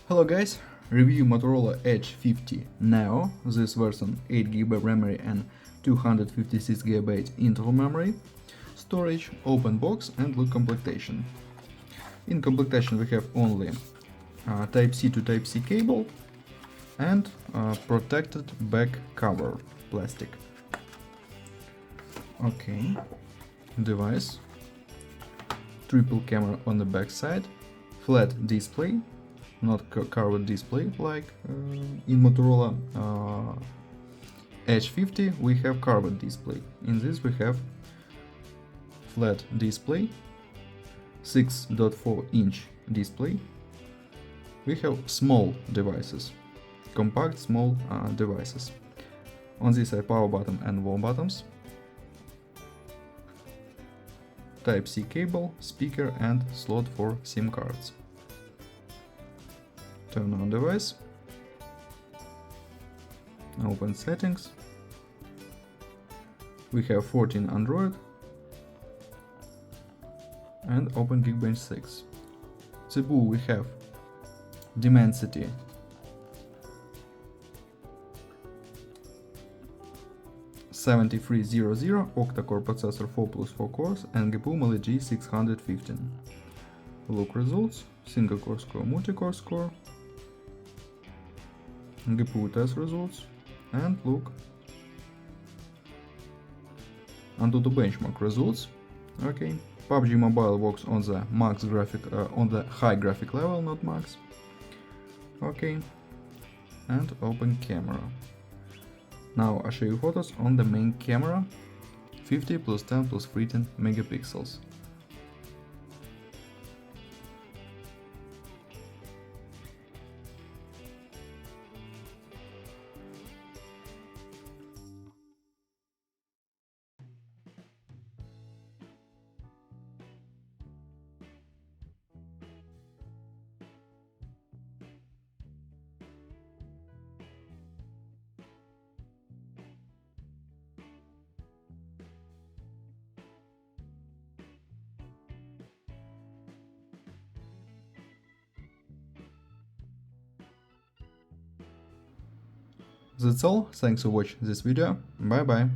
Hello guys, review Motorola Edge 50 Neo. This version 8GB memory and 256GB internal memory, storage, open box and look complementation. In complementation we have only Type-C to Type-C cable and protected back cover plastic. Okay, device, triple camera on the back side, flat display, not curved display like in Motorola Edge 50 we have curved display. In this we have flat display, 6.4-inch display. We have small devices, compact small devices. On this side power button and wall buttons, Type-C cable, speaker and slot for SIM cards. Turn on device, open settings, we have 14 Android and open Geekbench 6. CPU we have Dimensity 7300 octa-core processor 4+4 cores and GPU Mali G615. Look results, single core score, multi-core score, GPU test results, and look Antutu benchmark results. Okay, PUBG Mobile works on the max graphic, on the high graphic level, not max. Okay, and open camera. Now I show you photos on the main camera, 50 plus 10 plus 13 megapixels. That's all, thanks for watching this video, bye bye.